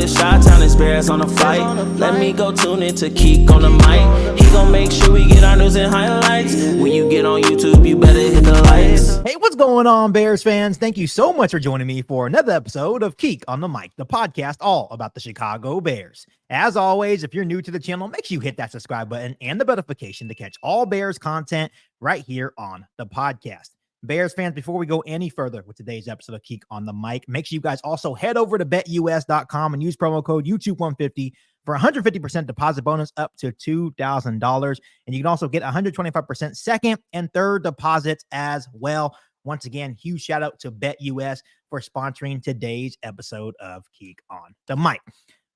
it's Chi-Town, it's Bears on the flight. Let me go tune in to Keek on the mic. He gon' make sure we get our news and highlights. When you get on YouTube, you better hit the likes. Hey, what's going on, Bears fans? Thank you so much for joining me for another episode of Keek on the Mic, the podcast all about the Chicago Bears. As always, if you're new to the channel, make sure you hit that subscribe button and the notification to catch all Bears content right here on the podcast. Bears fans, before we go any further with today's episode of Keek on the Mic, make sure you guys also head over to betus.com and use promo code YouTube150 for 150% deposit bonus up to $2,000. And you can also get 125% second and third deposits as well. Once again, huge shout out to BetUS for sponsoring today's episode of Keek on the Mic.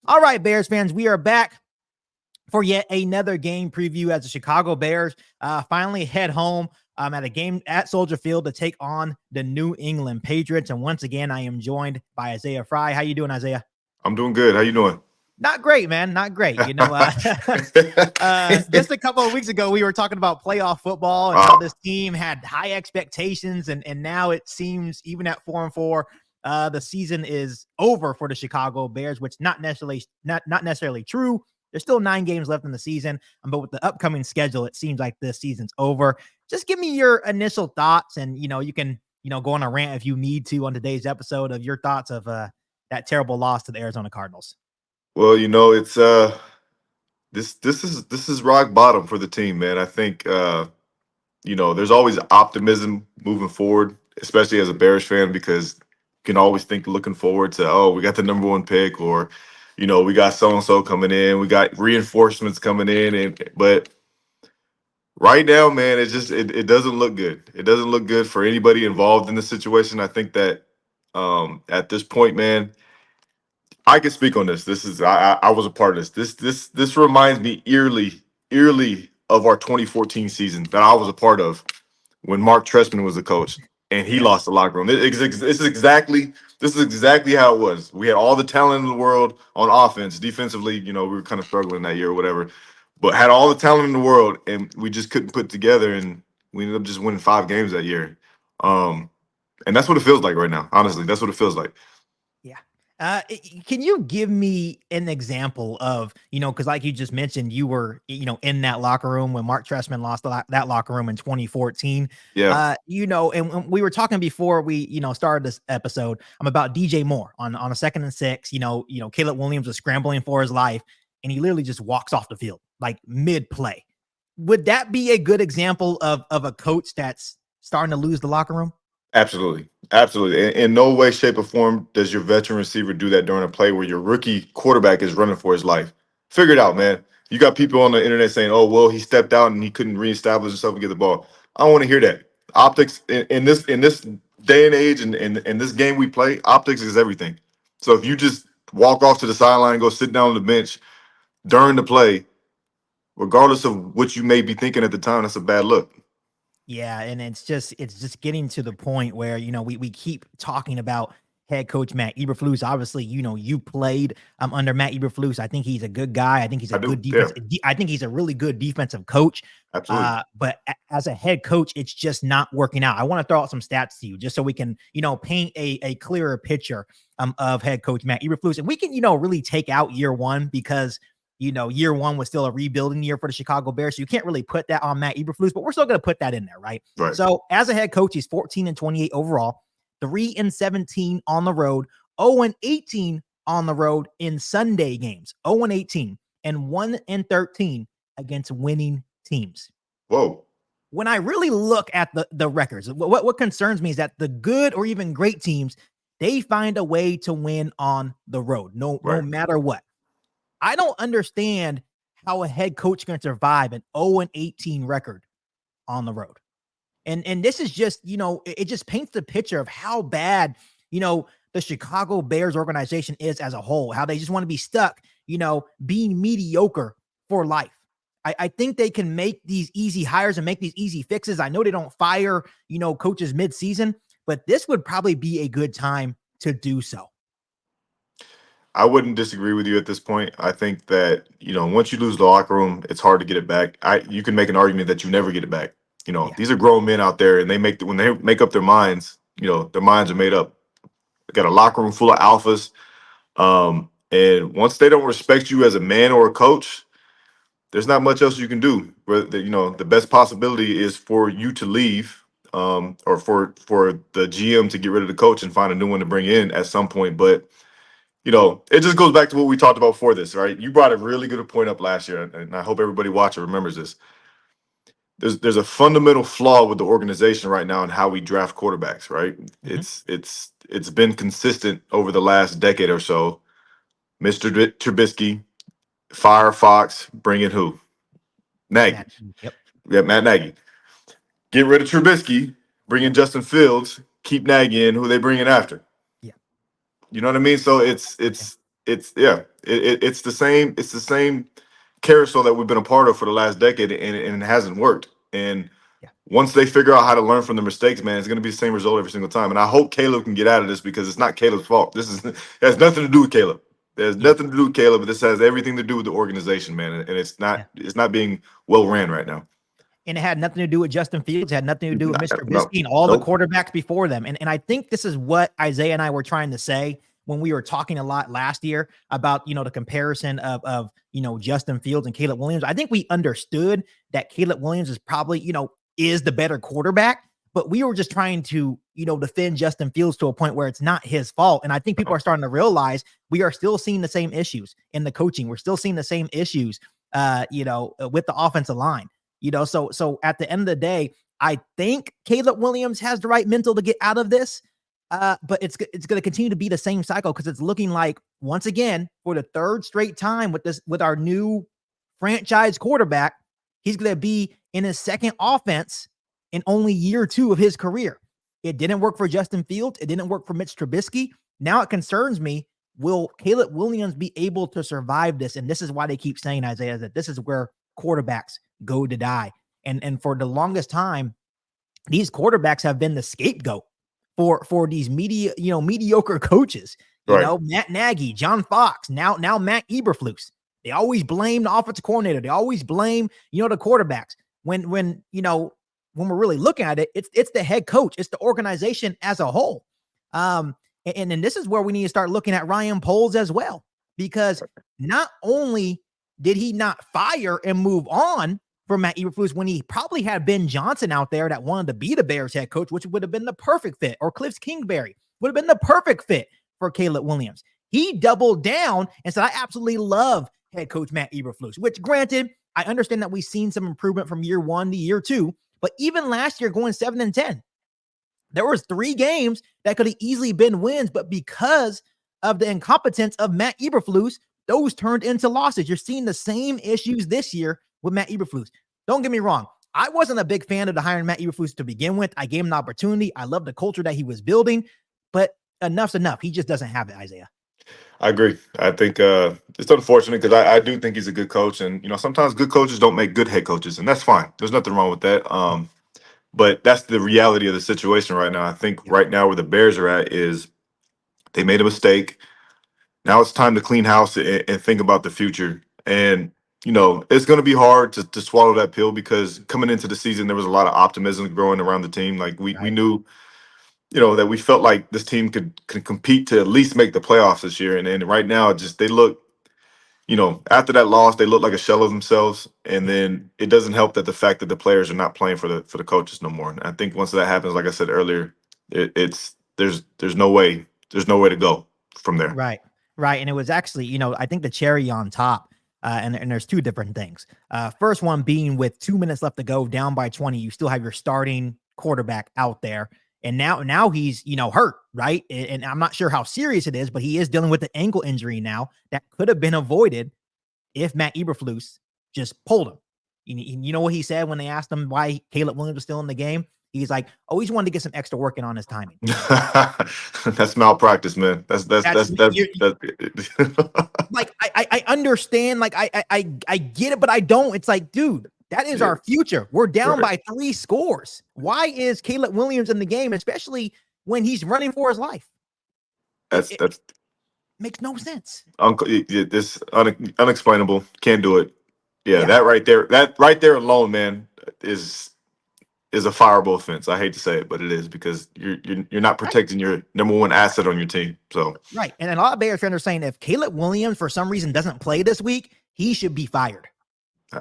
All right, Bears fans, we are back for yet another game preview as the Chicago Bears finally head home at a game at Soldier Field to take on the New England Patriots. And once again, I am joined by Isaiah Frey. How you doing, Isaiah? I'm doing good. How you doing? Not great, man. Not great. You know, just a couple of weeks ago, we were talking about playoff football and how this team had high expectations. And now it seems even at 4-4, the season is over for the Chicago Bears, which not necessarily true. There's still 9 games left in the season, but with the upcoming schedule, it seems like this season's over. Just give me your initial thoughts, and you can go on a rant if you need to on today's episode of your thoughts of that terrible loss to the Arizona Cardinals. Well, it's this is rock bottom for the team, man. I think there's always optimism moving forward, especially as a Bears fan, because you can always think looking forward to, we got the number 1 pick, or we got so-and-so coming in, we got reinforcements coming in, but right now, man, it doesn't look good. It doesn't look good for anybody involved in the situation. I think that at this point, man, I can speak on this. I was a part of this. This reminds me eerily of our 2014 season that I was a part of when Mark Trestman was the coach and he lost the locker room. This is exactly how it was. We had all the talent in the world on offense. Defensively, we were kind of struggling that year or whatever, but had all the talent in the world and we just couldn't put it together, and we ended up just winning 5 games that year. And that's what it feels like right now. Honestly, that's what it feels like. Can you give me an example of, because like you just mentioned, you were, in that locker room when Mark Trestman lost that locker room in 2014. Yeah. And we were talking before we, started this episode, about DJ Moore on a 2nd and 6, Caleb Williams was scrambling for his life and he literally just walks off the field like mid play. Would that be a good example of a coach that's starting to lose the locker room? Absolutely. In no way, shape, or form does your veteran receiver do that during a play where your rookie quarterback is running for his life. Figure it out, man. You got people on the internet saying, "Oh, well, he stepped out and he couldn't reestablish himself and get the ball." I don't want to hear that. Optics in this day and age and in this game we play, optics is everything. So if you just walk off to the sideline and go sit down on the bench during the play, regardless of what you may be thinking at the time, that's a bad look. Yeah, and it's just getting to the point where, we keep talking about head coach Matt Eberflus. Obviously, you played under Matt Eberflus. I think he's a good guy. I think he's a good defense. Yeah. I think he's a really good defensive coach. Absolutely. But as a head coach, it's just not working out. I want to throw out some stats to you just so we can, paint a clearer picture of head coach Matt Eberflus. And we can, really take out year 1 because year 1 was still a rebuilding year for the Chicago Bears. So you can't really put that on Matt Eberflus, but we're still going to put that in there, right? So as a head coach, he's 14-28 overall, 3-17 on the road, 0-18 on the road in Sunday games, 0-18, and 1-13 against winning teams. Whoa. When I really look at the records, what concerns me is that the good or even great teams, they find a way to win on the road, no matter what. I don't understand how a head coach can survive an 0-18 record on the road. And this is just, it just paints the picture of how bad, the Chicago Bears organization is as a whole, how they just want to be stuck, being mediocre for life. I think they can make these easy hires and make these easy fixes. I know they don't fire, coaches mid-season, but this would probably be a good time to do so. I wouldn't disagree with you at this point. I think that, once you lose the locker room, it's hard to get it back. You can make an argument that you never get it back. These are grown men out there, and when they make up their minds, their minds are made up. They got a locker room full of alphas. And once they don't respect you as a man or a coach, there's not much else you can do. The best possibility is for you to leave, or for the GM to get rid of the coach and find a new one to bring in at some point. But it just goes back to what we talked about before this, right? You brought a really good point up last year, and I hope everybody watching remembers this. There's a fundamental flaw with the organization right now in how we draft quarterbacks, right? It's been consistent over the last decade or so. Mr. Trubisky, fire Fox, bring in who? Nagy. Yep. Yeah, Matt Nagy. Get rid of Trubisky, bring in Justin Fields, keep Nagy in. Who they bring in after? Yeah. You know what I mean? So it's the same carousel that we've been a part of for the last decade, and it hasn't worked. And once they figure out how to learn from their mistakes, man, it's going to be the same result every single time. And I hope Caleb can get out of this, because it's not Caleb's fault. It has nothing to do with Caleb. There's nothing to do with Caleb, but this has everything to do with the organization, man. And it's not being well ran right now. And it had nothing to do with Justin Fields. It had nothing to do with Mr. Trubisky and all Nope. the quarterbacks before them. And I think this is what Isaiah and I were trying to say when we were talking a lot last year about, the comparison of Justin Fields and Caleb Williams. I think we understood that Caleb Williams is probably, is the better quarterback, but we were just trying to, defend Justin Fields to a point where it's not his fault. And I think people are starting to realize we are still seeing the same issues in the coaching. We're still seeing the same issues, with the offensive line. So at the end of the day, I think Caleb Williams has the right mental to get out of this. But it's going to continue to be the same cycle, because it's looking like, once again, for the third straight time with our new franchise quarterback, he's going to be in his second offense in only year 2 of his career. It didn't work for Justin Fields. It didn't work for Mitch Trubisky. Now it concerns me. Will Caleb Williams be able to survive this? And this is why they keep saying, Isaiah, that this is where quarterbacks go to die. And for the longest time, these quarterbacks have been the scapegoat for these mediocre coaches. Right. Matt Nagy, John Fox, now Matt Eberflus. They always blame the offensive coordinator. They always blame, the quarterbacks. When we're really looking at it, it's the head coach, it's the organization as a whole. And this is where we need to start looking at Ryan Poles as well, because not only did he not fire and move on from Matt Eberflus when he probably had Ben Johnson out there that wanted to be the Bears head coach, which would have been the perfect fit, or Cliff Kingsbury would have been the perfect fit for Caleb Williams. He doubled down and said, I absolutely love head coach Matt Eberflus, which, granted, I understand that we've seen some improvement from year 1 to year 2, but even last year going 7-10, there was 3 games that could have easily been wins, but because of the incompetence of Matt Eberflus, those turned into losses. You're seeing the same issues this year with Matt Eberflus. Don't get me wrong. I wasn't a big fan of the hiring Matt Eberflus to begin with. I gave him the opportunity. I love the culture that he was building, but enough's enough. He just doesn't have it, Isaiah. I agree. I think it's unfortunate, because I do think he's a good coach, and sometimes good coaches don't make good head coaches, and that's fine. There's nothing wrong with that. But that's the reality of the situation right now. I think right now where the Bears are at is they made a mistake. Now it's time to clean house and think about the future. And it's going to be hard to swallow that pill, because coming into the season there was a lot of optimism growing around the team. Like we knew, that we felt like this team could compete to at least make the playoffs this year. And right now, they look, after that loss, they look like a shell of themselves. And then it doesn't help that the fact that the players are not playing for the coaches no more. And I think once that happens, like I said earlier, there's no way to go from there. Right. And it was actually, I think the cherry on top. And there's 2 different things. First one being, with 2 minutes left to go, down by 20, you still have your starting quarterback out there. And now he's, hurt, right? And I'm not sure how serious it is, but he is dealing with an ankle injury now that could have been avoided if Matt Eberflus just pulled him. You know what he said when they asked him why Caleb Williams was still in the game? He's like, oh, he's wanted to get some extra working on his timing. That's malpractice, man. That's like, I understand. Like, I get it, but I don't. It's like, dude, that is our future. We're down by 3 scores. Why is Caleb Williams in the game, especially when he's running for his life? That makes no sense. This unexplainable. Can't do it. Yeah, that right there alone, man, is is a fireable offense. I hate to say it, but it is, because you're not protecting your number one asset on your team. So right. And a lot of Bears fans are saying if Caleb Williams for some reason doesn't play this week, he should be fired.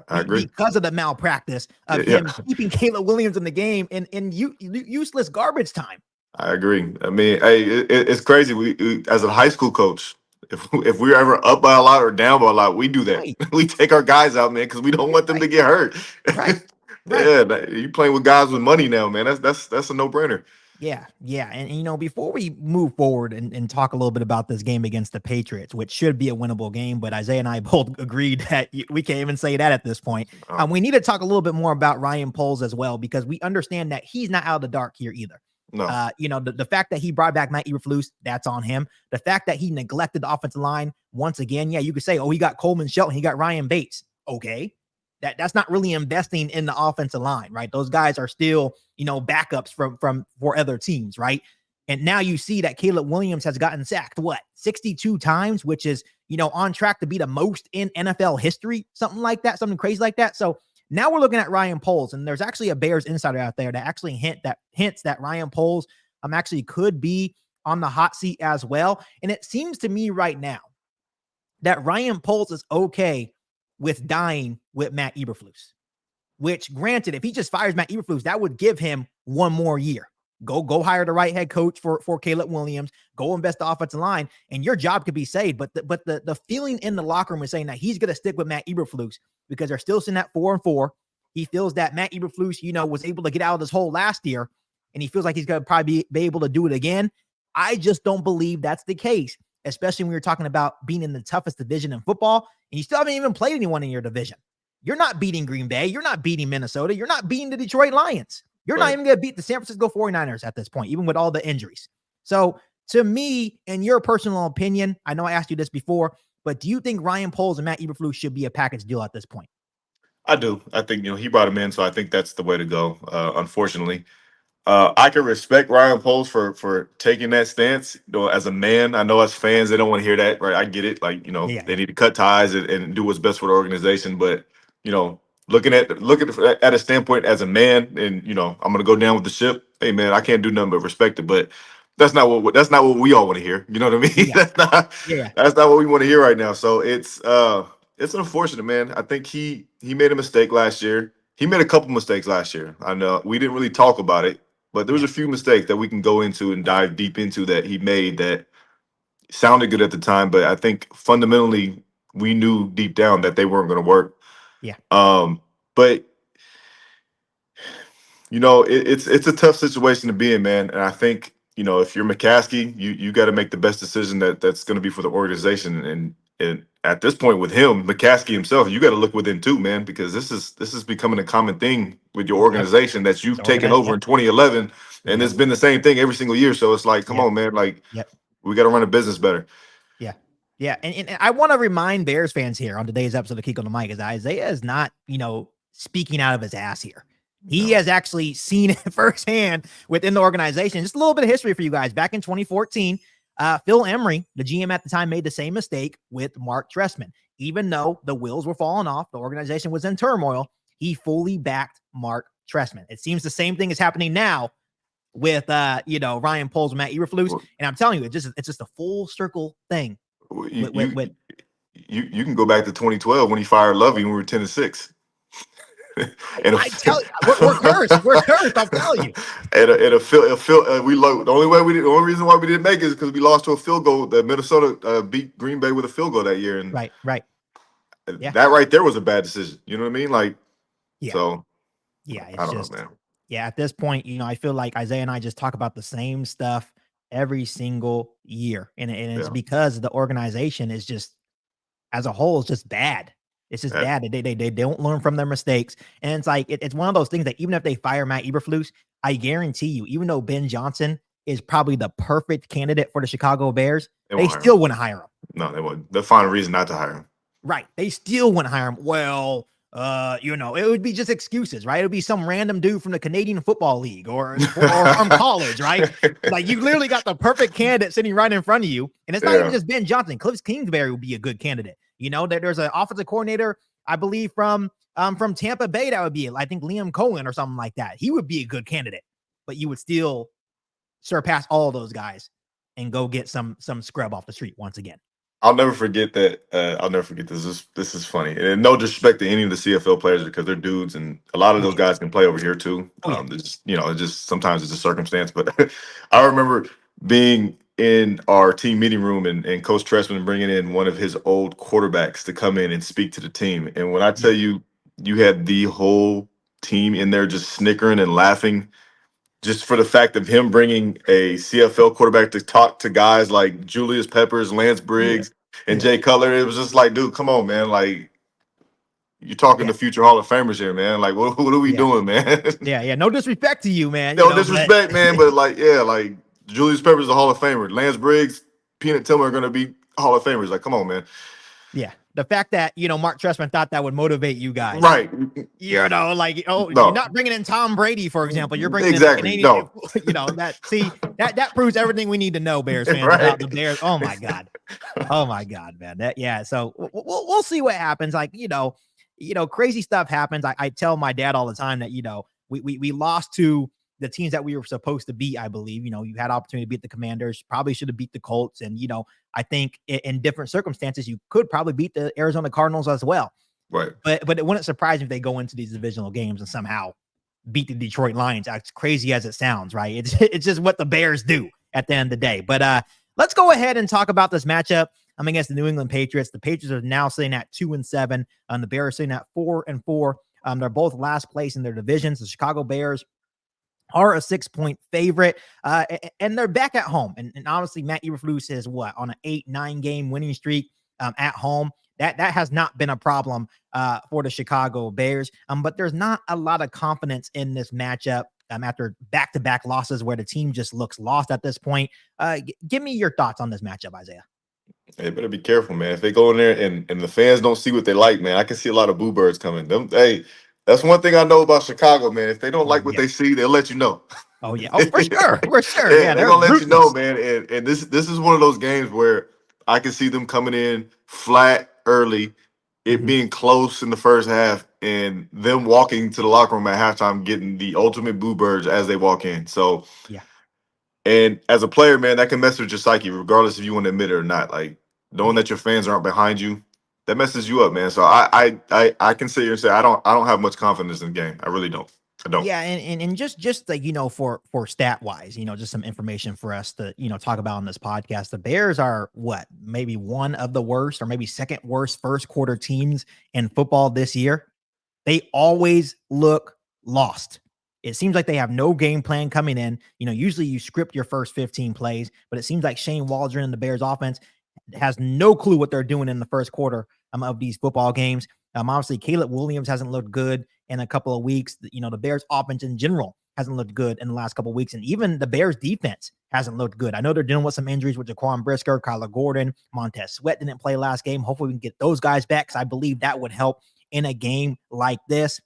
I agree. Because of the malpractice of Yeah. him keeping Caleb Williams in the game in useless garbage time. I agree. I mean, hey, it's crazy. We as a high school coach, if we're ever up by a lot or down by a lot, we do that. Right. We take our guys out, man, because we don't want them to get hurt. Right. Yeah, you playing with guys with money now, man. That's a no-brainer. Yeah. And before we move forward and talk a little bit about this game against the Patriots, which should be a winnable game, but Isaiah and I both agreed that we can't even say that at this point. We need to talk a little bit more about Ryan Poles as well, because we understand that he's not out of the dark here either. No. The fact that he brought back Matt Eberflus, that's on him. The fact that he neglected the offensive line once again, you could say, oh, he got Coleman Shelton, he got Ryan Bates. Okay. That's not really investing in the offensive line, right? Those guys are still, backups for other teams, right? And now you see that Caleb Williams has gotten sacked, 62 times, which is, on track to be the most in NFL history, something like that, something crazy like that. So now we're looking at Ryan Poles, and there's actually a Bears insider out there that actually hints that Ryan Poles actually could be on the hot seat as well. And it seems to me right now that Ryan Poles is okay with dying with Matt Eberflus, which, granted, if he just fires Matt Eberflus, that would give him one more year. Go hire the right head coach for Caleb Williams, go invest the offensive line, and your job could be saved. But the feeling in the locker room is saying that he's going to stick with Matt Eberflus because they're still sitting at 4-4. He feels that Matt Eberflus, was able to get out of this hole last year, and he feels like he's going to probably be able to do it again. I just don't believe that's the case, especially when you're talking about being in the toughest division in football, and you still haven't even played anyone in your division. You're not beating Green Bay. You're not beating Minnesota. You're not beating the Detroit Lions. You're not even going to beat the San Francisco 49ers at this point, even with all the injuries. So to me, in your personal opinion, I know I asked you this before, but do you think Ryan Poles and Matt Eberflus should be a package deal at this point? I do. I think, he brought him in, so I think that's the way to go, unfortunately. I can respect Ryan Poles for taking that stance. As a man, I know as fans, they don't want to hear that, right? I get it. Like, they need to cut ties and do what's best for the organization. But, looking at a standpoint as a man, and, I'm going to go down with the ship. Hey, man, I can't do nothing but respect it. But that's not what we all want to hear. You know what I mean? Yeah. That's not what we want to hear right now. So it's unfortunate, man. I think he made a mistake last year. He made a couple mistakes last year. I know we didn't really talk about it, but there was a few mistakes that we can go into and dive deep into that he made that sounded good at the time, but I think fundamentally we knew deep down that they weren't going to work. Yeah. But it's a tough situation to be in, man. And I think, if you're McCaskey, you got to make the best decision that's going to be for the organization. And at this point with him, McCaskey himself, you got to look within too, man, because this is becoming a common thing with your organization that you've taken over in 2011, and it's been the same thing every single year. So it's like, come on, man, like we got to run a business better. Yeah. And I want to remind Bears fans here on today's episode of Kick on the Mic is that Isaiah is not, speaking out of his ass here. He has actually seen it firsthand within the organization. Just a little bit of history for you guys. Back in 2014, Phil Emery, the GM at the time, made the same mistake with Mark Trestman. Even though the wheels were falling off, the organization was in turmoil, he fully backed Mark Trestman. It seems the same thing is happening now with Ryan Poles and Matt Eberflus. And I'm telling you, it's just a full circle thing. You can go back to 2012 when he fired Lovey when we were 10-6. I tell you, we're cursed. We're cursed. I'm telling you. The only reason why we didn't make it is because we lost to a field goal. That Minnesota beat Green Bay with a field goal that year, and right. That right there was a bad decision. You know what I mean? Like, so it's I don't know, man. Yeah, at this point, I feel like Isaiah and I just talk about the same stuff every single year, and it's because the organization is just, as a whole, is just bad. It's just bad. They don't learn from their mistakes. And it's like, it's one of those things that even if they fire Matt Eberflus, I guarantee you, even though Ben Johnson is probably the perfect candidate for the Chicago Bears, they still wouldn't hire him. No, they wouldn't. They'll find a reason not to hire him. Right. They still wouldn't hire him. Well, it would be just excuses, right? It would be some random dude from the Canadian Football League or from college, right? Like, you literally got the perfect candidate sitting right in front of you. And it's not even just Ben Johnson. Cliff Kingsbury would be a good candidate. There's an offensive coordinator, I believe, from From Tampa Bay, that would be, I think, Liam Cohen or something like that. He would be a good candidate, but you would still surpass all those guys and go get some scrub off the street once again. I'll never forget that. I'll never forget this. This is funny, and no disrespect to any of the CFL players because they're dudes, and a lot of those guys can play over here too. It's just sometimes it's a circumstance. But I remember being in our team meeting room and Coach Tressman bringing in one of his old quarterbacks to come in and speak to the team. And when I tell you, you had the whole team in there just snickering and laughing just for the fact of him bringing a CFL quarterback to talk to guys like Julius Peppers, Lance Briggs, and Jay Cutler. It was just like, dude, come on, man. Like, you're talking to future Hall of Famers here, man. Like, what are we doing, man? Yeah. No disrespect to you, man. No disrespect, man. But like Julius Peppers is a Hall of Famer. Lance Briggs, Peanut Tillman are going to be Hall of Famers. Like, come on, man. Yeah. The fact that, Mark Trestman thought that would motivate you guys. Right. You're not bringing in Tom Brady, for example. You're bringing in a Canadian, that proves everything we need to know, Bears fans, about the Bears. Oh my God. Oh my God, man. So we'll see what happens. Like, crazy stuff happens. I tell my dad all the time that, we lost to the teams that we were supposed to beat. I believe, you had opportunity to beat the Commanders, probably should have beat the Colts. And, I think in different circumstances, you could probably beat the Arizona Cardinals as well. Right. But it wouldn't surprise me if they go into these divisional games and somehow beat the Detroit Lions, as crazy as it sounds, right? It's just what the Bears do at the end of the day. But let's go ahead and talk about this matchup against the New England Patriots. The Patriots are now sitting at 2-7. The Bears are sitting at 4-4. They're both last place in their divisions. The Chicago Bears are a 6-point favorite, and they're back at home. And honestly, Matt Eberflus is on an 8-9 game winning streak at home. That has not been a problem for the Chicago Bears. But there's not a lot of confidence in this matchup after back-to-back losses where the team just looks lost at this point. Give me your thoughts on this matchup, Isaiah. They better be careful, man. If they go in there and the fans don't see what they like, man, I can see a lot of boo birds coming. That's one thing I know about Chicago, man. If they don't like what they see, they'll let you know. Oh, yeah. Oh, for sure. Yeah, they're going to let you know, man. And this is one of those games where I can see them coming in flat early, it being close in the first half, and them walking to the locker room at halftime getting the ultimate boo birds as they walk in. So, and as a player, man, that can mess with your psyche, regardless if you want to admit it or not. Like, knowing that your fans aren't behind you, that messes you up, man. So I can sit here and say I don't have much confidence in the game. I really don't. I don't. Yeah, and just like for stat wise, just some information for us to talk about on this podcast. The Bears are maybe one of the worst or maybe second worst first quarter teams in football this year. They always look lost. It seems like they have no game plan coming in. Usually you script your first 15 plays, but it seems like Shane Waldron and the Bears offense has no clue what they're doing in the first quarter of these football games. Obviously, Caleb Williams hasn't looked good in a couple of weeks. The Bears offense in general hasn't looked good in the last couple of weeks. And even the Bears defense hasn't looked good. I know they're dealing with some injuries with Jaquan Brisker, Kyler Gordon, Montez Sweat didn't play last game. Hopefully we can get those guys back because I believe that would help in a game like this.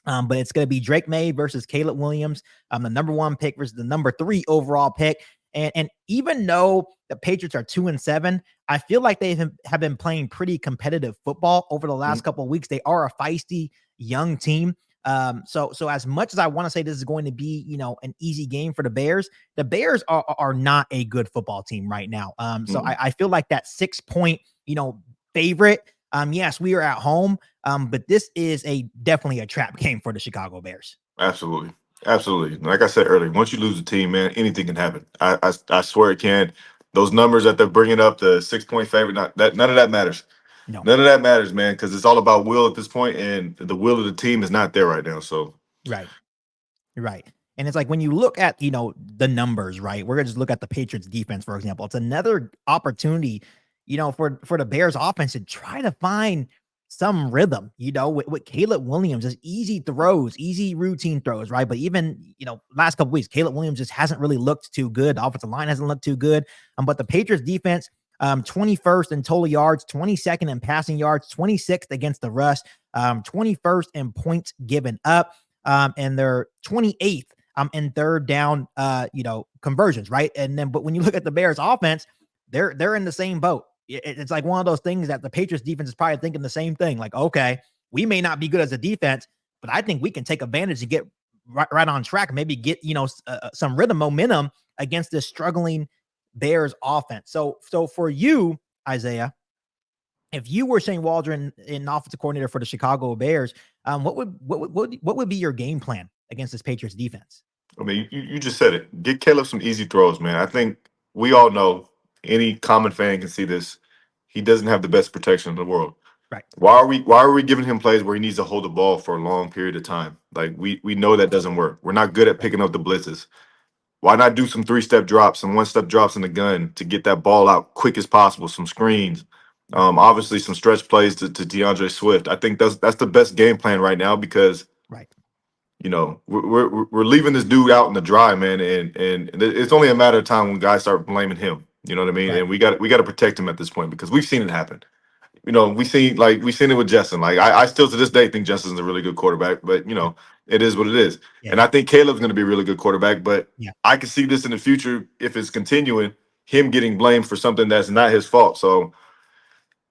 But it's going to be Drake May versus Caleb Williams, the number 1 pick versus the number 3 overall pick. And even though the Patriots are 2-7, I feel like they have been playing pretty competitive football over the last couple of weeks. They are a feisty young team. So as much as I want to say this is going to be, an easy game for the Bears are not a good football team right now. So I feel like that 6-point, favorite. Yes, we are at home. But this is definitely a trap game for the Chicago Bears. Absolutely. Like I said earlier, once you lose a team, man, anything can happen. I swear it can. Those numbers that they're bringing up, the 6-point favorite, none of that matters. No. None of that matters, man, because it's all about will at this point, and the will of the team is not there right now. So right. And it's like when you look at the numbers, right? We're gonna just look at the Patriots defense, for example. It's another opportunity, for the Bears offense to try to find some rhythm, with Caleb Williams, just easy throws, easy routine throws, right? But even, last couple weeks, Caleb Williams just hasn't really looked too good. The offensive line hasn't looked too good. But the Patriots defense, 21st in total yards, 22nd in passing yards, 26th against the rush, 21st in points given up, and they're 28th in third down, conversions, right? And then, but when you look at the Bears offense, they're in the same boat. It's like one of those things that the Patriots defense is probably thinking the same thing. Like, okay, we may not be good as a defense, but I think we can take advantage and get right on track, maybe get, some rhythm, momentum against this struggling Bears offense. So for you, Isaiah, if you were Shane Waldron, an offensive coordinator for the Chicago Bears, what would be your game plan against this Patriots defense? I mean, you just said it. Get Caleb some easy throws, man. I think we all know, any common fan can see this. He doesn't have the best protection in the world. Right. Why are we giving him plays where he needs to hold the ball for a long period of time? Like we know that doesn't work. We're not good at picking up the blitzes. Why not do some 3-step drops, some 1-step drops in the gun to get that ball out quick as possible? Some screens, obviously some stretch plays to DeAndre Swift. I think that's the best game plan right now because Right. We're leaving this dude out in the dry, man, and it's only a matter of time when guys start blaming him. You know what I mean? Right. And we got to protect him at this point because we've seen it happen. We've seen it with Justin. Like I still to this day think Justin's a really good quarterback, but it is what it is. Yeah. And I think Caleb's going to be a really good quarterback, but Yeah. I can see this in the future if it's continuing, him getting blamed for something that's not his fault. So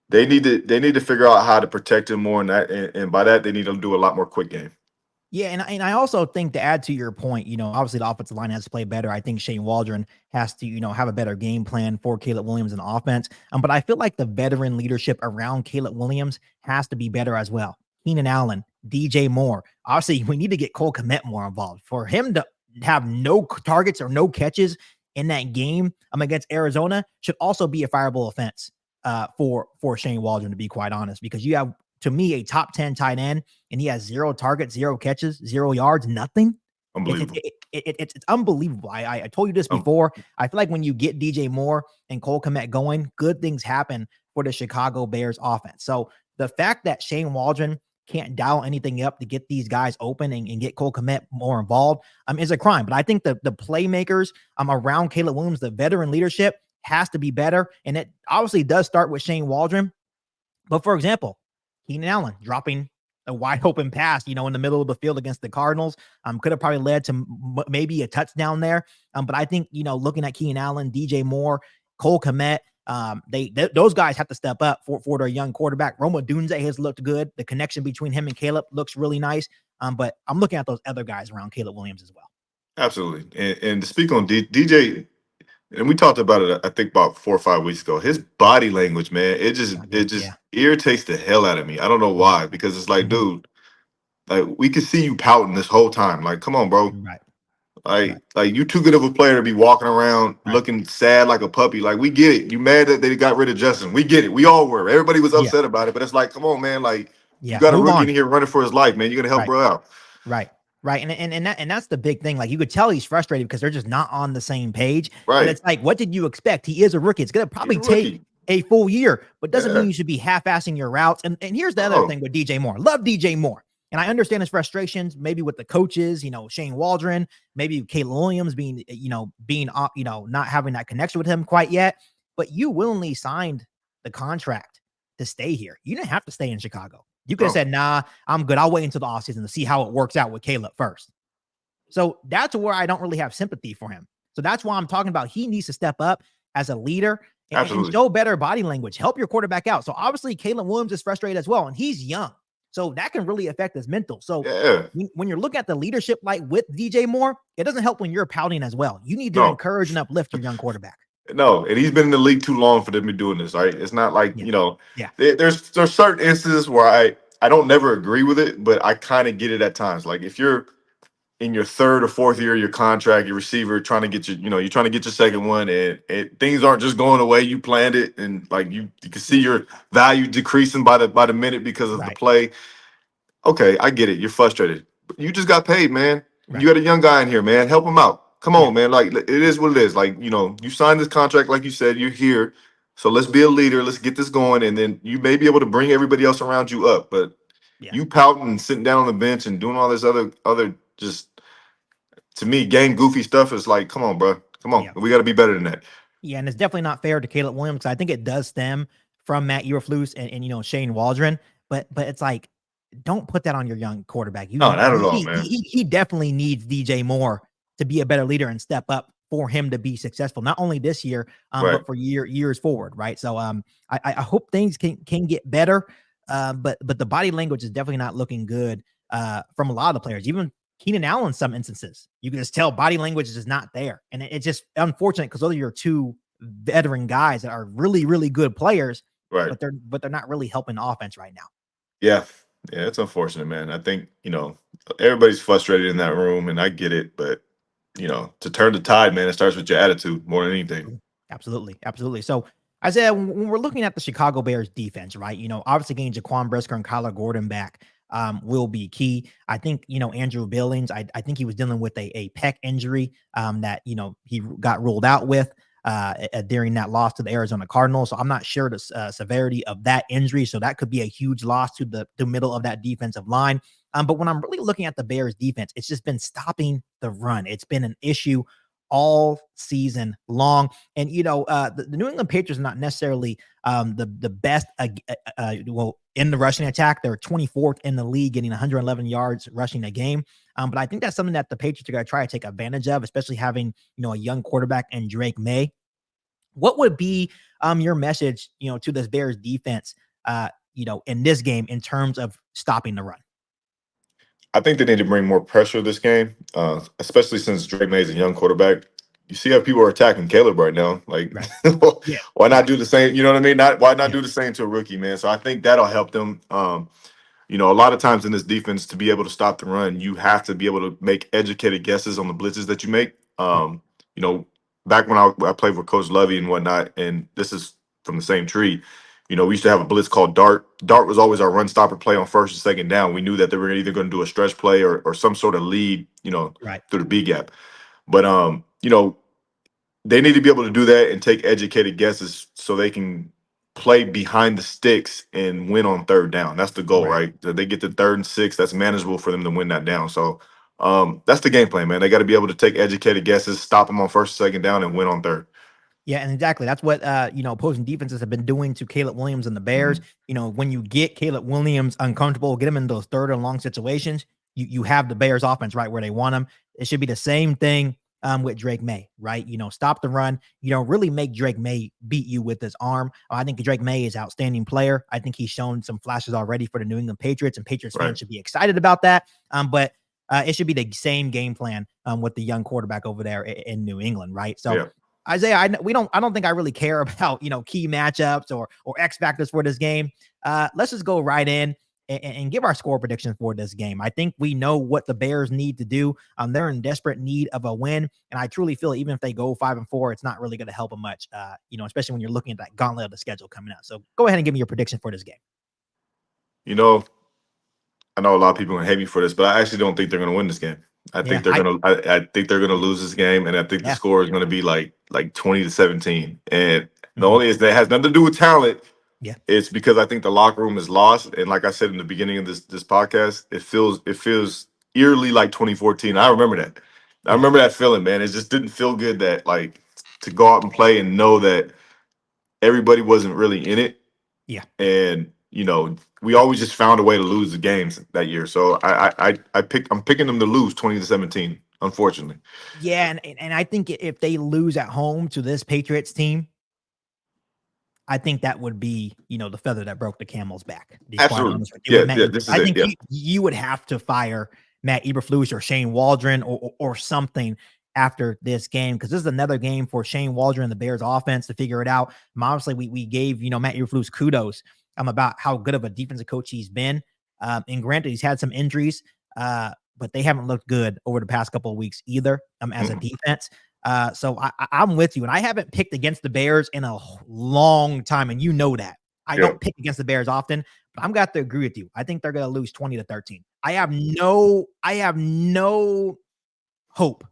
they need to figure out how to protect him more, and by that they need to do a lot more quick game. Yeah, and I also think, to add to your point, obviously the offensive line has to play better. I think Shane Waldron has to, have a better game plan for Caleb Williams in offense. But I feel like the veteran leadership around Caleb Williams has to be better as well. Keenan Allen, DJ Moore. Obviously, we need to get Cole Kmet more involved. For him to have no targets or no catches in that game against Arizona should also be a fireable offense for Shane Waldron, to be quite honest, because you have, to me, a top 10 tight end, and he has 0 targets, 0 catches, 0 yards, nothing. Unbelievable. It's unbelievable. I told you this before. I feel like when you get DJ Moore and Cole Kmet going, good things happen for the Chicago Bears offense. So the fact that Shane Waldron can't dial anything up to get these guys open and get Cole Kmet more involved is a crime. But I think the playmakers around Caleb Williams, the veteran leadership, has to be better. And it obviously does start with Shane Waldron. But for example, Keenan Allen dropping a wide open pass, in the middle of the field against the Cardinals, could have probably led to maybe a touchdown there. But I think, looking at Keenan Allen, DJ Moore, Cole Kmet, those guys have to step up for their young quarterback. Roma Dunze has looked good. The connection between him and Caleb looks really nice. But I'm looking at those other guys around Caleb Williams as well. Absolutely. And to speak on DJ, and we talked about it, I think about 4 or 5 weeks ago. His body language, man, it just irritates the hell out of me. I don't know why, because it's like, dude, like we could see you pouting this whole time. Like, come on, bro. Right. Like you too good of a player to be walking around looking sad like a puppy. Like, we get it. You mad that they got rid of Justin? We get it. We all were. Everybody was upset about it. But it's like, come on, man. Like, you got a rookie in here running for his life, man. You're gonna help bro out. Right. And that's the big thing. Like, you could tell he's frustrated because they're just not on the same page. Right. But it's like, what did you expect? He is a rookie. It's going to probably take a full year, but doesn't mean you should be half-assing your routes. And here's the other thing with DJ Moore. Love DJ Moore. And I understand his frustrations, maybe with the coaches, Shane Waldron, maybe Caleb Williams being not having that connection with him quite yet. But you willingly signed the contract to stay here. You didn't have to stay in Chicago. You could have said, nah, I'm good. I'll wait until the offseason to see how it works out with Caleb first. So that's where I don't really have sympathy for him. So that's why I'm talking about he needs to step up as a leader and show better body language. Help your quarterback out. So obviously Caleb Williams is frustrated as well, and he's young. So that can really affect his mental. So when you're looking at the leadership like with DJ Moore, it doesn't help when you're pouting as well. You need to encourage and uplift your young quarterback. No, and he's been in the league too long for them to be doing this, right? It's not like, there's certain instances where I don't never agree with it, but I kind of get it at times. Like, if you're in your 3rd or 4th year of your contract, your receiver trying to get you're trying to get your second one, and things aren't just going the way you planned it, and like you can see your value decreasing by the minute because of the play. Okay, I get it. You're frustrated. But you just got paid, man. You got a young guy in here, man. Help him out. Come on, man. Like, it is what it is. Like, you signed this contract, like you said, you're here. So let's be a leader. Let's get this going. And then you may be able to bring everybody else around you up. But you pouting and sitting down on the bench and doing all this other just, to me, game goofy stuff is like, come on, bro. Come on. We got to be better than that. Yeah, and it's definitely not fair to Caleb Williams, because I think it does stem from Matt Eberflus and Shane Waldron. But it's like, don't put that on your young quarterback. No, not at all, man. He definitely needs DJ Moore to be a better leader and step up for him to be successful, not only this year, but for years forward, right? So I hope things can get better But the body language is definitely not looking good from a lot of the players. Even Keenan Allen, in some instances, you can just tell body language is just not there. And it's just unfortunate because those are your two veteran guys that are really, really good players, Right. but they're not really helping the offense right now. Yeah. Yeah, it's unfortunate, man. I think, everybody's frustrated in that room, and I get it, but to turn the tide, man, it starts with your attitude more than anything. Absolutely. Absolutely. So, Isaiah, when we're looking at the Chicago Bears defense, right, obviously getting Jaquan Brisker and Kyler Gordon back will be key. I think, Andrew Billings, I think he was dealing with a pec injury that, he got ruled out with during that loss to the Arizona Cardinals. So I'm not sure the severity of that injury. So that could be a huge loss to the middle of that defensive line. But when I'm really looking at the Bears defense, it's just been stopping the run. It's been an issue all season long. And, the New England Patriots are not necessarily the best, in the rushing attack. They're 24th in the league, getting 111 yards rushing a game. But I think that's something that the Patriots are going to try to take advantage of, especially having, a young quarterback in Drake May. What would be your message, to this Bears defense, in this game in terms of stopping the run? I think they need to bring more pressure this game, especially since Drake May is a young quarterback. You see how people are attacking Caleb right now. Like, Right. Yeah. why not do the same? You know what I mean? Why not Yeah. do the same to a rookie, man? So I think that'll help them. A lot of times in this defense, to be able to stop the run, you have to be able to make educated guesses on the blitzes that you make. Back when I played with Coach Lovey and whatnot, and this is from the same tree. We used to have a blitz called Dart. Dart was always our run stopper play on first and second down. We knew that they were either going to do a stretch play or some sort of lead, Right. through the B gap. But they need to be able to do that and take educated guesses so they can play behind the sticks and win on third down. That's the goal, right? That they get to 3rd and 6. That's manageable for them to win that down. So that's the game plan, man. They got to be able to take educated guesses, stop them on first, second down, and win on third. Yeah, and exactly. That's what opposing defenses have been doing to Caleb Williams and the Bears. When you get Caleb Williams uncomfortable, get him in those 3rd and long situations, you have the Bears offense right where they want them. It should be the same thing with Drake May, right? Stop the run. Really make Drake May beat you with his arm. I think Drake May is an outstanding player. I think he's shown some flashes already for the New England Patriots, and Patriots fans should be excited about that. But it should be the same game plan with the young quarterback over there in New England, right? So. Yeah. Isaiah, I don't think I really care about, key matchups or X factors for this game. Let's just go right in and give our score prediction for this game. I think we know what the Bears need to do. They're in desperate need of a win. And I truly feel even if they go 5-4, it's not really going to help them much, especially when you're looking at that gauntlet of the schedule coming up. So go ahead and give me your prediction for this game. I know a lot of people are going to hate me for this, but I actually don't think they're going to win this game. I think they're gonna lose this game, and I think the score is gonna be like 20-17. And the only is that has nothing to do with talent. Yeah, it's because I think the locker room is lost. And like I said in the beginning of this podcast, it feels eerily like 2014. I remember that. I remember that feeling, man. It just didn't feel good that to go out and play and know that everybody wasn't really in it. Yeah, and we always just found a way to lose the games that year. So I'm picking them to lose 20-17, unfortunately. Yeah, and I think if they lose at home to this Patriots team, I think that would be, the feather that broke the camel's back. Absolutely. I think you would have to fire Matt Eberflus or Shane Waldron or something after this game, because this is another game for Shane Waldron and the Bears offense to figure it out. Obviously, we gave, Matt Eberflus kudos about how good of a defensive coach he's been. And granted, he's had some injuries, but they haven't looked good over the past couple of weeks either as a defense. So I'm with you. And I haven't picked against the Bears in a long time. And you know that. I don't pick against the Bears often, but I'm going to have to agree with you. I think they're going to lose 20-13. I have no hope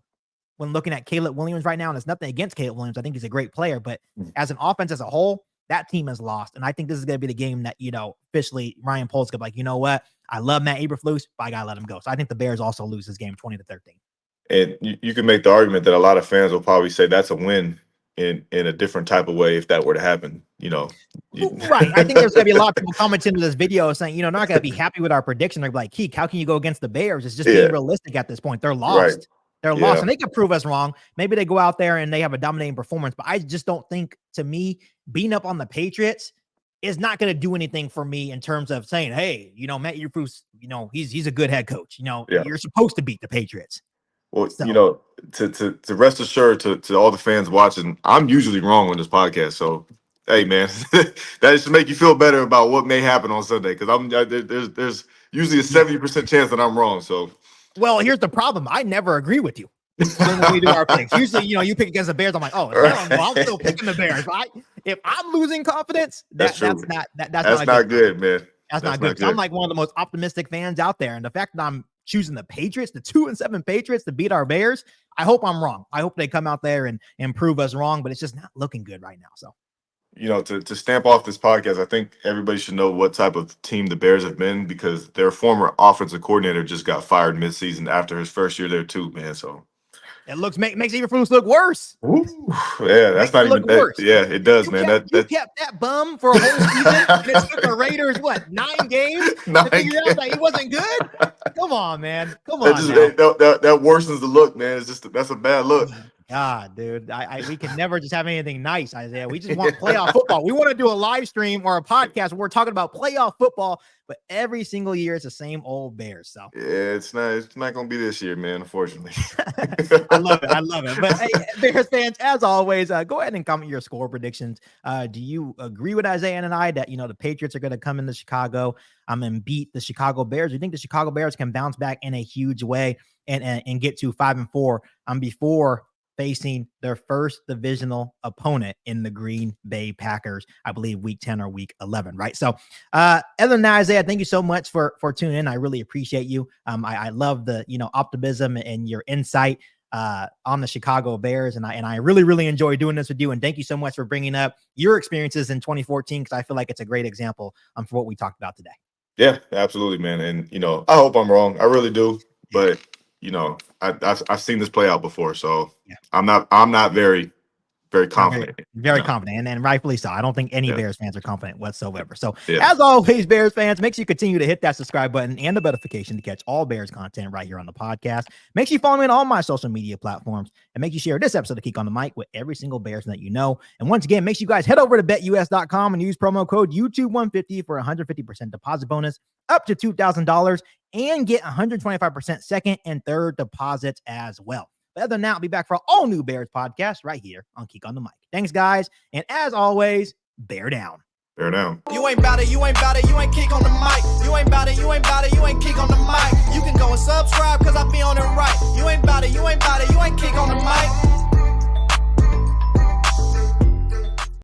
when looking at Caleb Williams right now. And it's nothing against Caleb Williams. I think he's a great player, but as an offense as a whole, that team is lost. And I think this is going to be the game that, officially Ryan Poles could be like, you know what? I love Matt Eberflus, but I got to let him go. So I think the Bears also lose this game 20-13. And you can make the argument that a lot of fans will probably say that's a win in a different type of way if that were to happen, Right. I think there's going to be a lot of people commenting to this video saying, not going to be happy with our prediction. They're like, Keek, how can you go against the Bears? It's just being realistic at this point. They're lost. Right. They're lost, and they could prove us wrong. Maybe they go out there and they have a dominating performance, but I just don't think, to me, beating up on the Patriots is not going to do anything for me in terms of saying, hey, Matt Eberflus, he's a good head coach. You're supposed to beat the Patriots. Well, So, to rest assured to all the fans watching, I'm usually wrong on this podcast. So, hey, man, that should make you feel better about what may happen on Sunday, because there's usually a 70% chance that I'm wrong. So, well, here's the problem. I never agree with you when we do our picks. Usually, you pick against the Bears. I'm like, oh, I'm still picking the Bears. If I'm losing confidence, that's not good, man. That's not good. I'm like one of the most optimistic fans out there, and the fact that I'm choosing the Patriots, the 2-7 Patriots, to beat our Bears, I hope I'm wrong. I hope they come out there and prove us wrong, but it's just not looking good right now. So, to stamp off this podcast, I think everybody should know what type of team the Bears have been, because their former offensive coordinator just got fired midseason after his first year there too, man. So it makes Eberflus look worse. Ooh, yeah, that's not even worse. Yeah, it does, man. You kept that bum for a whole season, and it took the Raiders 9 games to figure out that he wasn't good. Come on, man. Come on. That worsens the look, man. That's a bad look. God, dude, we can never just have anything nice, Isaiah. We just want playoff football. We want to do a live stream or a podcast where we're talking about playoff football, but every single year it's the same old Bears. So yeah, it's not gonna be this year, man. Unfortunately, I love it. But hey, Bears fans, as always, go ahead and comment your score predictions. Do you agree with Isaiah and I that the Patriots are going to come into Chicago and beat the Chicago Bears? Do you think the Chicago Bears can bounce back in a huge way and get to 5-4 before facing their first divisional opponent in the Green Bay Packers, I believe week 10 or week 11, right? So other than that, Isaiah, thank you so much for tuning in. I really appreciate you. I love the optimism and your insight on the Chicago Bears, and I really, really enjoy doing this with you. And thank you so much for bringing up your experiences in 2014, because I feel like it's a great example for what we talked about today. Yeah, absolutely, man. And I hope I'm wrong. I really do, but I've seen this play out before, so yeah. I'm not very, very confident. Very confident, and rightfully so. I don't think any Bears fans are confident whatsoever. So, as always, Bears fans, make sure you continue to hit that subscribe button and the notification to catch all Bears content right here on the podcast. Make sure you follow me on all my social media platforms, and make sure you share this episode of Kick on the Mic with every single Bears that you know. And once again, make sure you guys head over to betus.com and use promo code YouTube150 for a 150% deposit bonus up to $2,000, and get 125% second and third deposits as well. But other than that, I'll be back for an all-new Bears podcast right here on Kick on the Mic. Thanks, guys. And as always, bear down. Bear down. You ain't bout it, you ain't bout it, you ain't Kick on the Mic. You ain't bout it, you ain't bout it, you ain't Kick on the Mic. You can go and subscribe, because I be on it right. You ain't bout it, you ain't bout it, you ain't Kick on the Mic.